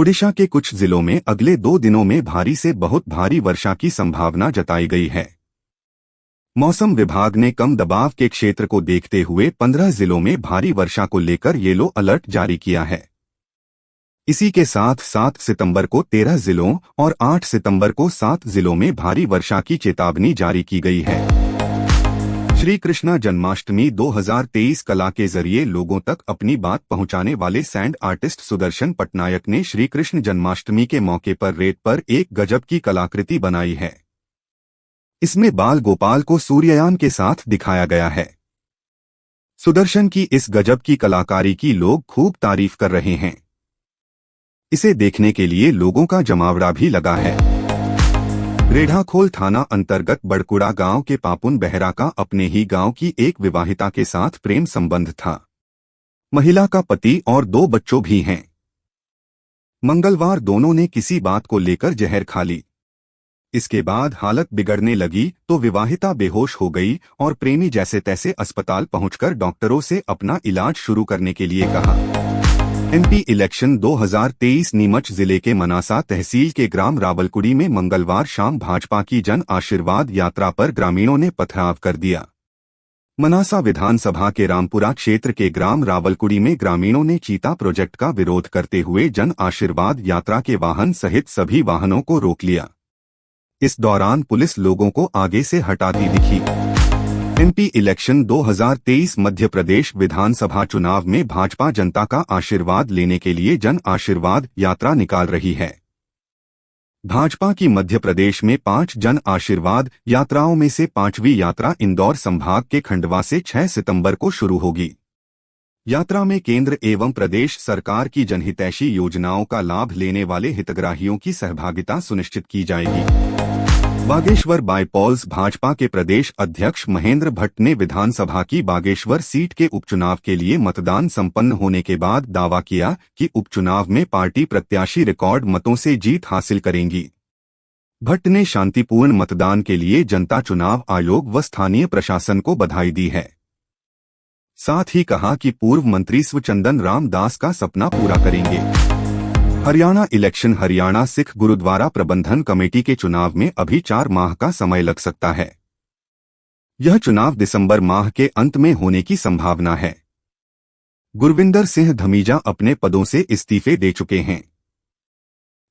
ओडिशा के कुछ जिलों में अगले 2 दिनों में भारी से बहुत भारी वर्षा की संभावना जताई गई है। मौसम विभाग ने कम दबाव के क्षेत्र को देखते हुए 15 जिलों में भारी वर्षा को लेकर येलो अलर्ट जारी किया है। इसी के साथ 7 सितंबर को 13 जिलों और 8 सितंबर को 7 जिलों में भारी वर्षा की चेतावनी जारी की गई है। श्री कृष्ण जन्माष्टमी 2023 कला के जरिए लोगों तक अपनी बात पहुंचाने वाले सैंड आर्टिस्ट सुदर्शन पटनायक ने श्री कृष्ण जन्माष्टमी के मौके पर रेत पर एक गजब की कलाकृति बनाई है। इसमें बाल गोपाल को सूर्ययान के साथ दिखाया गया है। सुदर्शन की इस गजब की कलाकारी की लोग खूब तारीफ कर रहे हैं। इसे देखने के लिए लोगों का जमावड़ा भी लगा है। रेढ़ाखोल थाना अंतर्गत बड़कुड़ा गांव के पापुन बेहरा का अपने ही गांव की एक विवाहिता के साथ प्रेम संबंध था। महिला का पति और 2 बच्चों भी हैं। मंगलवार दोनों ने किसी बात को लेकर जहर खा ली। इसके बाद हालत बिगड़ने लगी तो विवाहिता बेहोश हो गई और प्रेमी जैसे तैसे अस्पताल पहुंचकर डॉक्टरों से अपना इलाज शुरू करने के लिए कहा। एमपी इलेक्शन 2023 नीमच जिले के मनासा तहसील के ग्राम रावलकुड़ी में मंगलवार शाम भाजपा की जन आशीर्वाद यात्रा पर ग्रामीणों ने पथराव कर दिया। मनासा विधानसभा के रामपुरा क्षेत्र के ग्राम रावलकुड़ी में ग्रामीणों ने चीता प्रोजेक्ट का विरोध करते हुए जन आशीर्वाद यात्रा के वाहन सहित सभी वाहनों को रोक लिया। इस दौरान पुलिस लोगों को आगे से हटाती दिखी। एमपी इलेक्शन 2023 मध्य प्रदेश विधानसभा चुनाव में भाजपा जनता का आशीर्वाद लेने के लिए जन आशीर्वाद यात्रा निकाल रही है। भाजपा की मध्य प्रदेश में 5 जन आशीर्वाद यात्राओं में से 5वीं यात्रा इंदौर संभाग के खंडवा से 6 सितंबर को शुरू होगी। यात्रा में केंद्र एवं प्रदेश सरकार की जनहितैषी योजनाओं का लाभ लेने वाले हितग्राहियों की सहभागिता सुनिश्चित की जाएगी। बागेश्वर बायपॉल्स भाजपा के प्रदेश अध्यक्ष महेंद्र भट्ट ने विधानसभा की बागेश्वर सीट के उपचुनाव के लिए मतदान संपन्न होने के बाद दावा किया कि उपचुनाव में पार्टी प्रत्याशी रिकॉर्ड मतों से जीत हासिल करेंगी। भट्ट ने शांतिपूर्ण मतदान के लिए जनता चुनाव आयोग व स्थानीय प्रशासन को बधाई दी है। साथ ही कहा कि पूर्व मंत्री स्वचंदन राम दास का सपना पूरा करेंगे। हरियाणा इलेक्शन हरियाणा सिख गुरुद्वारा प्रबंधन कमेटी के चुनाव में अभी 4 माह का समय लग सकता है। यह चुनाव दिसंबर माह के अंत में होने की संभावना है। गुरविंदर सिंह धमीजा अपने पदों से इस्तीफे दे चुके हैं।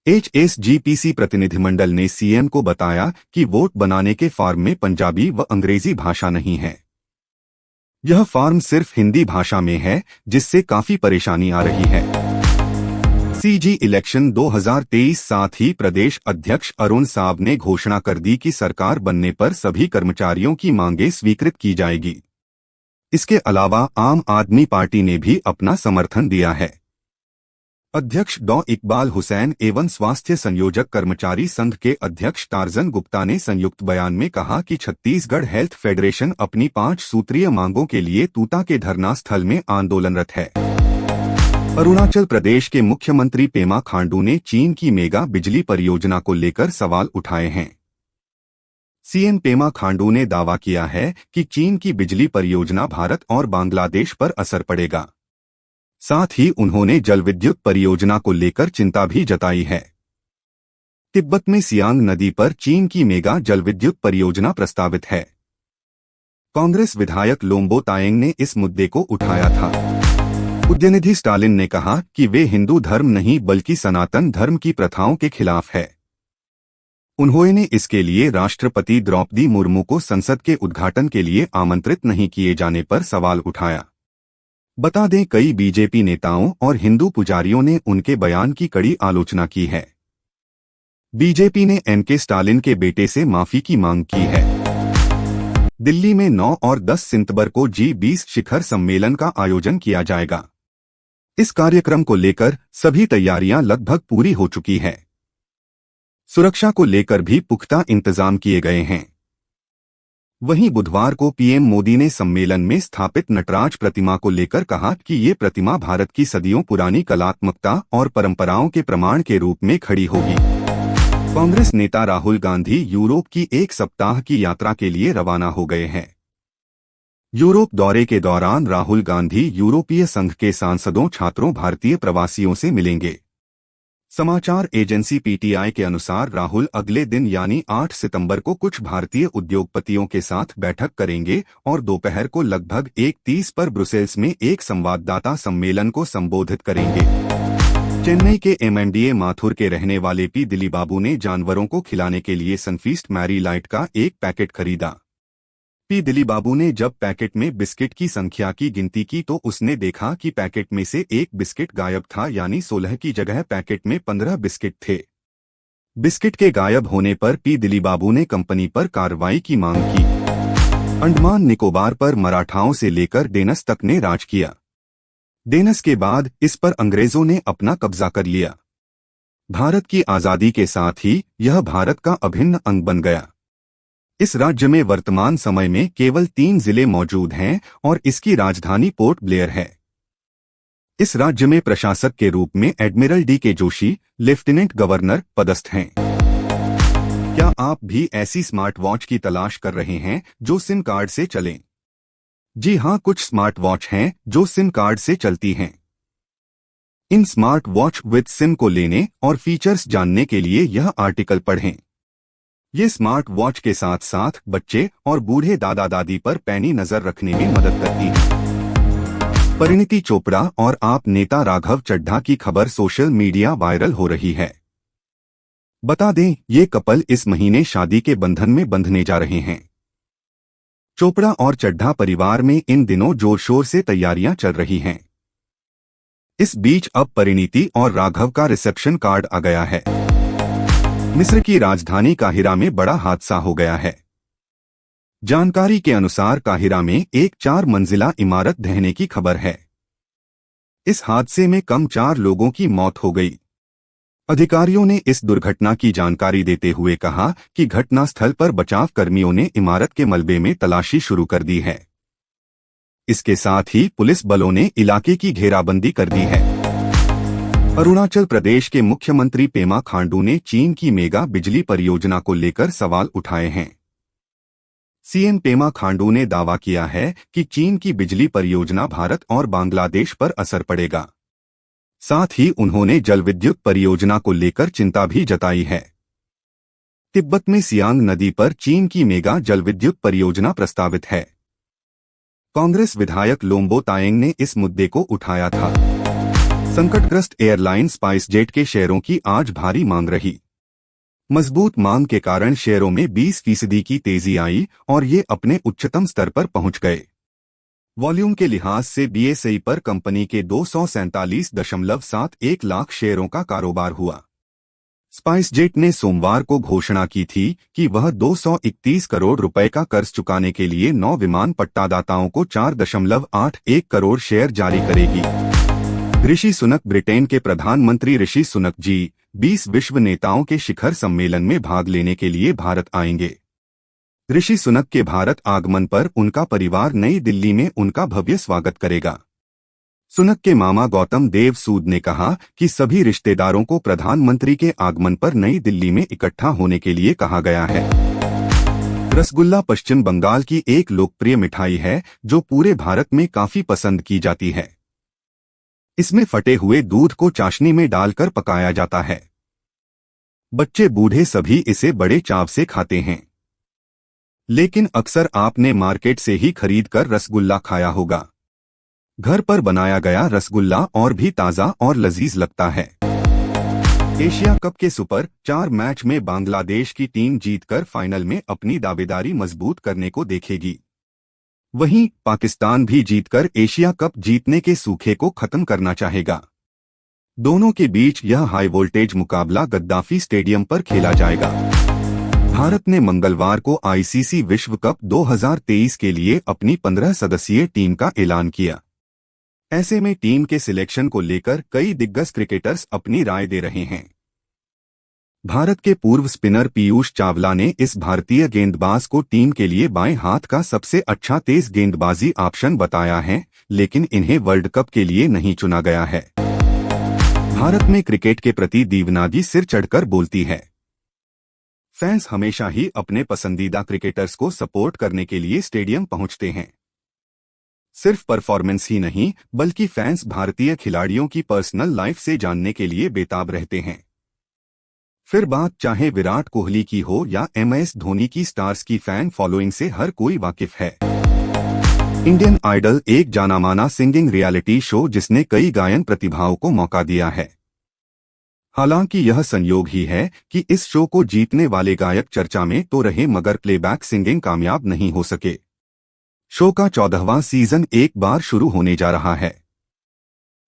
एचएसजीपीसी प्रतिनिधिमंडल ने सीएम को बताया कि वोट बनाने के फॉर्म में पंजाबी व अंग्रेजी भाषा नहीं है। यह फॉर्म सिर्फ हिंदी भाषा में है, जिससे काफी परेशानी आ रही है। सीजी इलेक्शन 2023 साथ ही प्रदेश अध्यक्ष अरुण साव ने घोषणा कर दी कि सरकार बनने पर सभी कर्मचारियों की मांगें स्वीकृत की जाएगी। इसके अलावा आम आदमी पार्टी ने भी अपना समर्थन दिया है। अध्यक्ष डॉ इकबाल हुसैन एवं स्वास्थ्य संयोजक कर्मचारी संघ के अध्यक्ष टार्जन गुप्ता ने संयुक्त बयान में कहा कि छत्तीसगढ़ हेल्थ फेडरेशन अपनी 5 सूत्रीय मांगों के लिए तूता के धरना स्थल में आंदोलनरत है। अरुणाचल प्रदेश के मुख्यमंत्री पेमा खांडू ने चीन की मेगा बिजली परियोजना को लेकर सवाल उठाए हैं। सीएम पेमा खांडू ने दावा किया है कि चीन की बिजली परियोजना भारत और बांग्लादेश पर असर पड़ेगा। साथ ही उन्होंने जल विद्युत परियोजना को लेकर चिंता भी जताई है। तिब्बत में सियांग नदी पर चीन की मेगा जल विद्युत परियोजना प्रस्तावित है। कांग्रेस विधायक लोम्बो तायेंग ने इस मुद्दे को उठाया था। उदयनिधि स्टालिन ने कहा कि वे हिंदू धर्म नहीं बल्कि सनातन धर्म की प्रथाओं के खिलाफ है। उन्होंने इसके लिए राष्ट्रपति द्रौपदी मुर्मू को संसद के उद्घाटन के लिए आमंत्रित नहीं किए जाने पर सवाल उठाया। बता दें, कई बीजेपी नेताओं और हिंदू पुजारियों ने उनके बयान की कड़ी आलोचना की है। बीजेपी ने एमके स्टालिन के बेटे से माफी की मांग की है। दिल्ली में 9 और 10 सितंबर को G20 शिखर सम्मेलन का आयोजन किया जाएगा। इस कार्यक्रम को लेकर सभी तैयारियां लगभग पूरी हो चुकी हैं। सुरक्षा को लेकर भी पुख्ता इंतजाम किए गए हैं। वहीं बुधवार को पीएम मोदी ने सम्मेलन में स्थापित नटराज प्रतिमा को लेकर कहा कि ये प्रतिमा भारत की सदियों पुरानी कलात्मकता और परंपराओं के प्रमाण के रूप में खड़ी होगी। कांग्रेस नेता राहुल गांधी यूरोप की 1 सप्ताह की यात्रा के लिए रवाना हो गए हैं। यूरोप दौरे के दौरान राहुल गांधी यूरोपीय संघ के सांसदों, छात्रों, भारतीय प्रवासियों से मिलेंगे। समाचार एजेंसी पीटीआई के अनुसार राहुल अगले दिन यानी 8 सितंबर को कुछ भारतीय उद्योगपतियों के साथ बैठक करेंगे और दोपहर को लगभग 1:30 पर ब्रुसेल्स में एक संवाददाता सम्मेलन को संबोधित करेंगे। चेन्नई के एमएनडीए माथुर के रहने वाले पी दिलीबाबू ने जानवरों को खिलाने के लिए सनफीस्ट मैरी लाइट का एक पैकेट खरीदा। पी दिलीबाबू ने जब पैकेट में बिस्किट की संख्या की गिनती की तो उसने देखा कि पैकेट में से एक बिस्किट गायब था, यानी 16 की जगह पैकेट में 15 बिस्किट थे। बिस्किट के गायब होने पर पी दिलीबाबू ने कंपनी पर कार्रवाई की मांग की। अंडमान निकोबार पर मराठाओं से लेकर डेनस तक ने राज किया। डेनस के बाद इस पर अंग्रेजों ने अपना कब्जा कर लिया। भारत की आजादी के साथ ही यह भारत का अभिन्न अंग बन गया। इस राज्य में वर्तमान समय में केवल 3 जिले मौजूद हैं और इसकी राजधानी पोर्ट ब्लेयर है। इस राज्य में प्रशासक के रूप में admiral DK. Joshi, lieutenant governor पदस्थ हैं। क्या आप भी ऐसी स्मार्ट वॉच की तलाश कर रहे हैं जो सिम कार्ड से चलें? जी हां, कुछ स्मार्ट वॉच हैं जो सिम कार्ड से चलती हैं। इन स्मार्ट वॉच विद सिम को लेने और फीचर्स जानने के लिए यह आर्टिकल पढ़ें। ये स्मार्ट वॉच के साथ साथ बच्चे और बूढ़े दादा दादी पर पैनी नजर रखने में मदद करती है। परिणीति चोपड़ा और आप नेता राघव चड्ढा की खबर सोशल मीडिया वायरल हो रही है। बता दें, ये कपल इस महीने शादी के बंधन में बंधने जा रहे हैं। चोपड़ा और चड्ढा परिवार में इन दिनों जोर शोर से तैयारियां चल रही हैं। इस बीच अब परिणीति और राघव का रिसेप्शन कार्ड आ गया है। मिस्र की राजधानी काहिरा में बड़ा हादसा हो गया है। जानकारी के अनुसार काहिरा में एक 4 मंजिला इमारत ढहने की खबर है। इस हादसे में कम 4 लोगों की मौत हो गई। अधिकारियों ने इस दुर्घटना की जानकारी देते हुए कहा कि घटनास्थल पर बचाव कर्मियों ने इमारत के मलबे में तलाशी शुरू कर दी है। इसके साथ ही पुलिस बलों ने इलाके की घेराबंदी कर दी है। अरुणाचल प्रदेश के मुख्यमंत्री पेमा खांडू ने चीन की मेगा बिजली परियोजना को लेकर सवाल उठाए हैं। सीएम पेमा खांडू ने दावा किया है कि चीन की बिजली परियोजना भारत और बांग्लादेश पर असर पड़ेगा। साथ ही उन्होंने जल विद्युत परियोजना को लेकर चिंता भी जताई है। तिब्बत में सियांग नदी पर चीन की मेगा जल विद्युत परियोजना प्रस्तावित है। कांग्रेस विधायक लोम्बो तायेंग ने इस मुद्दे को उठाया था। संकटग्रस्त एयरलाइन स्पाइसजेट के शेयरों की आज भारी मांग रही। मजबूत मांग के कारण शेयरों में 20% की तेजी आई और ये अपने उच्चतम स्तर पर पहुंच गए। वॉल्यूम के लिहाज से बीएसई पर कंपनी के 247.71 लाख शेयरों का कारोबार हुआ। स्पाइसजेट ने सोमवार को घोषणा की थी कि वह 231 करोड़ रुपए का कर्ज चुकाने के लिए 9 विमान पट्टादाताओं को 4.81 करोड़ शेयर जारी करेगी। ऋषि सुनक ब्रिटेन के प्रधानमंत्री ऋषि सुनक जी 20 विश्व नेताओं के शिखर सम्मेलन में भाग लेने के लिए भारत आएंगे। ऋषि सुनक के भारत आगमन पर उनका परिवार नई दिल्ली में उनका भव्य स्वागत करेगा। सुनक के मामा गौतम देव सूद ने कहा कि सभी रिश्तेदारों को प्रधानमंत्री के आगमन पर नई दिल्ली में इकट्ठा होने के लिए कहा गया है। रसगुल्ला पश्चिम बंगाल की एक लोकप्रिय मिठाई है जो पूरे भारत में काफी पसंद की जाती है। इसमें फटे हुए दूध को चाशनी में डालकर पकाया जाता है। बच्चे बूढ़े सभी इसे बड़े चाव से खाते हैं। लेकिन अक्सर आपने मार्केट से ही खरीदकर रसगुल्ला खाया होगा। घर पर बनाया गया रसगुल्ला और भी ताज़ा और लजीज लगता है। एशिया कप के सुपर 4 मैच में बांग्लादेश की टीम जीतकर फाइनल में अपनी दावेदारी मजबूत करने को देखेगी। वहीं पाकिस्तान भी जीतकर एशिया कप जीतने के सूखे को खत्म करना चाहेगा। दोनों के बीच यह हाई वोल्टेज मुकाबला गद्दाफी स्टेडियम पर खेला जाएगा। भारत ने मंगलवार को आईसीसी विश्व कप 2023 के लिए अपनी 15 सदस्यीय टीम का ऐलान किया। ऐसे में टीम के सिलेक्शन को लेकर कई दिग्गज क्रिकेटर्स अपनी राय दे रहे हैं। भारत के पूर्व स्पिनर पीयूष चावला ने इस भारतीय गेंदबाज को टीम के लिए बाएं हाथ का सबसे अच्छा तेज गेंदबाजी ऑप्शन बताया है, लेकिन इन्हें वर्ल्ड कप के लिए नहीं चुना गया है। भारत में क्रिकेट के प्रति दीवानगी सिर चढ़कर बोलती है। फैंस हमेशा ही अपने पसंदीदा क्रिकेटर्स को सपोर्ट करने के लिए स्टेडियम पहुंचते हैं। सिर्फ परफॉर्मेंस ही नहीं बल्कि फैंस भारतीय खिलाड़ियों की पर्सनल लाइफ से जानने के लिए बेताब रहते हैं। फिर बात चाहे विराट कोहली की हो या MS धोनी की, स्टार्स की फैन फॉलोइंग से हर कोई वाकिफ है। इंडियन आइडल एक जानामाना सिंगिंग रियलिटी शो जिसने कई गायन प्रतिभाओं को मौका दिया है। हालांकि यह संयोग ही है कि इस शो को जीतने वाले गायक चर्चा में तो रहे मगर प्लेबैक सिंगिंग कामयाब नहीं हो सके। शो का 14वां सीजन एक बार शुरू होने जा रहा है।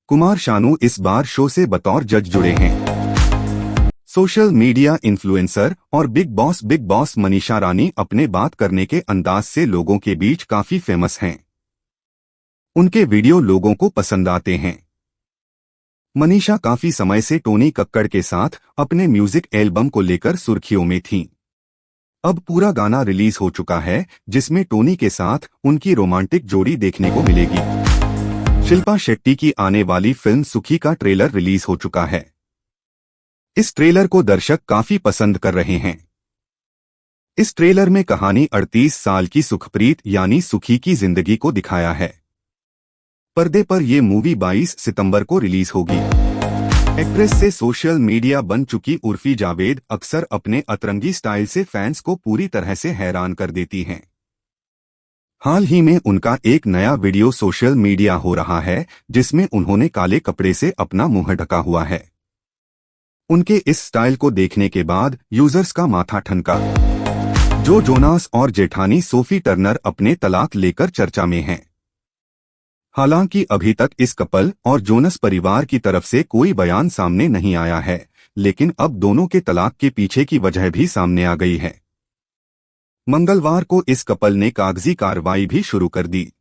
कुमार शानू इस बार शो से बतौर जज जुड़े हैं। सोशल मीडिया इन्फ्लुएंसर और बिग बॉस मनीषा रानी अपने बात करने के अंदाज से लोगों के बीच काफी फेमस हैं। उनके वीडियो लोगों को पसंद आते हैं। मनीषा काफी समय से टोनी कक्कड़ के साथ अपने म्यूजिक एल्बम को लेकर सुर्खियों में थीं। अब पूरा गाना रिलीज हो चुका है जिसमें टोनी के साथ उनकी रोमांटिक जोड़ी देखने को मिलेगी। शिल्पा शेट्टी की आने वाली फिल्म सुखी का ट्रेलर रिलीज हो चुका है। इस ट्रेलर को दर्शक काफी पसंद कर रहे हैं। इस ट्रेलर में कहानी 38 साल की सुखप्रीत यानी सुखी की जिंदगी को दिखाया है। पर्दे पर ये मूवी 22 सितंबर को रिलीज होगी। एक्ट्रेस से सोशल मीडिया बन चुकी उर्फी जावेद अक्सर अपने अतरंगी स्टाइल से फैंस को पूरी तरह से हैरान कर देती हैं। हाल ही में उनका एक नया वीडियो सोशल मीडिया हो रहा है जिसमें उन्होंने काले कपड़े से अपना मुंह ढका हुआ है। उनके इस स्टाइल को देखने के बाद यूजर्स का माथा ठनका। जो जोनास और जेठानी सोफी टर्नर अपने तलाक लेकर चर्चा में हैं। हालांकि अभी तक इस कपल और जोनस परिवार की तरफ से कोई बयान सामने नहीं आया है, लेकिन अब दोनों के तलाक के पीछे की वजह भी सामने आ गई है। मंगलवार को इस कपल ने कागजी कार्रवाई भी शुरू कर दी।